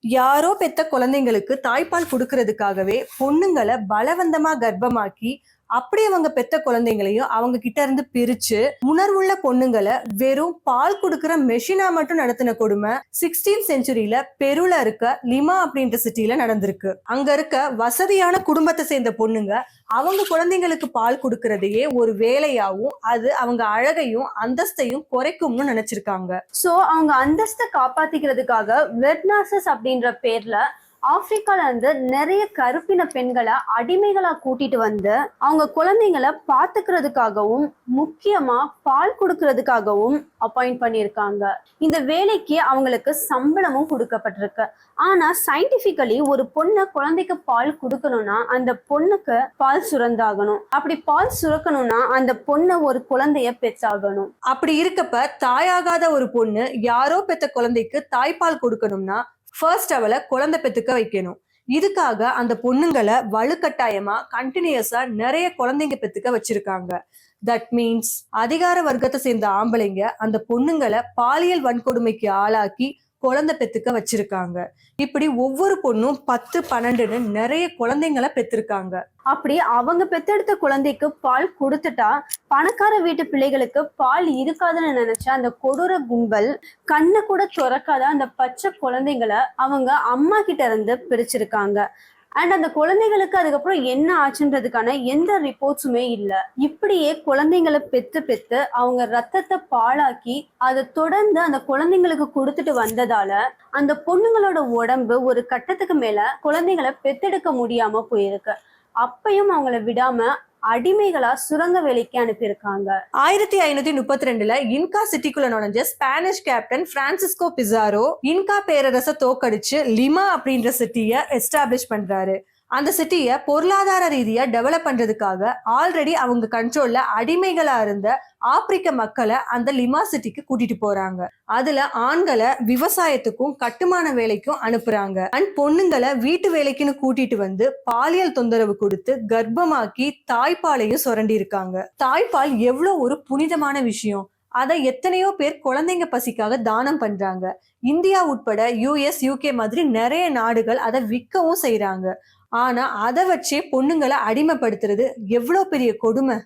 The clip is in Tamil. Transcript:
யாரோ பெத்த குழந்தைங்களுக்கு தாய்ப்பால் கொடுக்கறதுக்காகவே பொண்ணுங்களை பலவந்தமா கர்ப்பமாக்கி அப்படி அவங்க பெத்த குழந்தைங்களையும் அவங்க கிட்ட இருந்து பிரிச்சு உணர்வுள்ள பொண்ணுங்களை வெறும் பால் கொடுக்கிற மெஷினா மட்டும் நடத்தின கொடுமை 16th செஞ்சுரியில பெருல இருக்க லிமா அப்படின்ற சிட்டில நடந்திருக்கு. அங்க இருக்க வசதியான குடும்பத்தை சேர்ந்த பொண்ணுங்க அவங்க குழந்தைங்களுக்கு பால் கொடுக்கறதையே ஒரு வேலையாவும் அது அவங்க அழகையும் அந்தஸ்தையும் குறைக்கும்னு நினைச்சிருக்காங்க. சோ அவங்க அந்தஸ்தை காப்பாத்திக்கிறதுக்காக வெட் நர்சஸ் அப்படின்ற பேர்ல ஆப்பிரிக்கால இருந்து நிறைய கருப்பின பெண்களை அடிமைகளா கூட்டிட்டு வந்து அவங்க குழந்தைங்களை பாத்துக்கிறதுக்காகவும் முக்கியமா பால் கொடுக்கறதுக்காகவும் அப்பாயிண்ட் பண்ணியிருக்காங்க. இந்த வேலைக்கு அவங்களுக்கு சம்பளமும் கொடுக்கப்பட்டிருக்கு. ஆனா சயின்டிபிக்கலி ஒரு பொண்ணை குழந்தைக்கு பால் கொடுக்கணும்னா அந்த பொண்ணுக்கு பால் சுரந்தாகணும். அப்படி பால் சுரக்கணும்னா அந்த பொண்ணை ஒரு குழந்தைய பெற்றாகணும். அப்படி இருக்கப்ப தாயாகாத ஒரு பொண்ணு யாரோ பெத்த குழந்தைக்கு தாய்ப்பால் கொடுக்கணும்னா ஃபர்ஸ்ட் அவளை குழந்தை பெத்துக்க வைக்கணும். இதுக்காக அந்த பொண்ணுங்களை வலுக்கட்டாயமா கண்டினியூஸா நிறைய குழந்தைங்க பெத்துக்க வச்சிருக்காங்க. தட் மீன்ஸ் அதிகார வர்க்கத்தை சேர்ந்த ஆம்பளைங்க அந்த பொண்ணுங்களை பாலியல் வன்கொடுமைக்கு ஆளாக்கி குழந்தை பெத்துக்க வச்சிருக்காங்க. இப்படி ஒவ்வொரு பொண்ணும் 10-12 நிறைய குழந்தைங்களை பெற்றிருக்காங்க. அப்படி அவங்க பெத்தெடுத்த குழந்தைக்கு பால் கொடுத்துட்டா பணக்கார வீட்டு பிள்ளைகளுக்கு பால் இருக்காதுன்னு நினைச்ச அந்த கொடூர கும்பல் கண்ணை கூட துறக்காத அந்த பச்சை குழந்தைங்களை அவங்க அம்மா கிட்ட இருந்து பிரிச்சிருக்காங்க. அண்ட் அந்த குழந்தைகளுக்கு அதுக்கப்புறம் என்ன ஆச்சுன்றதுக்கான எந்த ரிப்போர்ட்ஸுமே இல்லை. இப்படியே குழந்தைங்களை பெத்து பெத்து அவங்க ரத்தத்தை பாழாக்கி அதை தொடர்ந்து அந்த குழந்தைங்களுக்கு கொடுத்துட்டு வந்ததால அந்த பொண்ணுங்களோட உடம்பு ஒரு கட்டத்துக்கு மேல குழந்தைங்களை பெத்தெடுக்க முடியாம போயிருக்கு. அப்பயும் அவங்கள விடாம அடிமைகளா சுரங்க வேலைக்கு அனுப்பியிருக்காங்க. 1532 இன்கா சிட்டிக்குள்ள நுழைஞ்ச Spanish captain Francisco Pizarro Inca பேரரசை தோக்கடிச்சு லிமா அப்படின்ற சிட்டிய எஸ்டாப்ளிஷ் பண்றாரு. அந்த சிட்டிய பொருளாதார ரீதியா டெவலப் பண்றதுக்காக ஆல்ரெடி அவங்க கண்ட்ரோல்ல அடிமைகளா இருந்த ஆப்பிரிக்க மக்களை அந்த லிமா சிட்டிக்கு கூட்டிட்டு போறாங்க. அதுல ஆண்களை விவசாயத்துக்கும் கட்டுமான வேலைக்கும் அனுப்புறாங்க. அண்ட் பொண்ணுங்களை வீட்டு வேலைக்குன்னு கூட்டிட்டு வந்து பாலியல் தொந்தரவு கொடுத்து கர்ப்பமாக்கி தாய்ப்பாலையும் சுரண்டி இருக்காங்க. தாய்ப்பால் எவ்வளவு ஒரு புனிதமான விஷயம். அதை எத்தனையோ பேர் குழந்தைங்க பசிக்காக தானம் பண்றாங்க. இந்தியா உட்பட US UK மாதிரி நிறைய நாடுகள் அதை விற்கவும் செய்யறாங்க. ஆனா அதை வச்சே பொண்ணுங்களை அடிமைப்படுத்துறது எவ்வளவு பெரிய கொடுமை.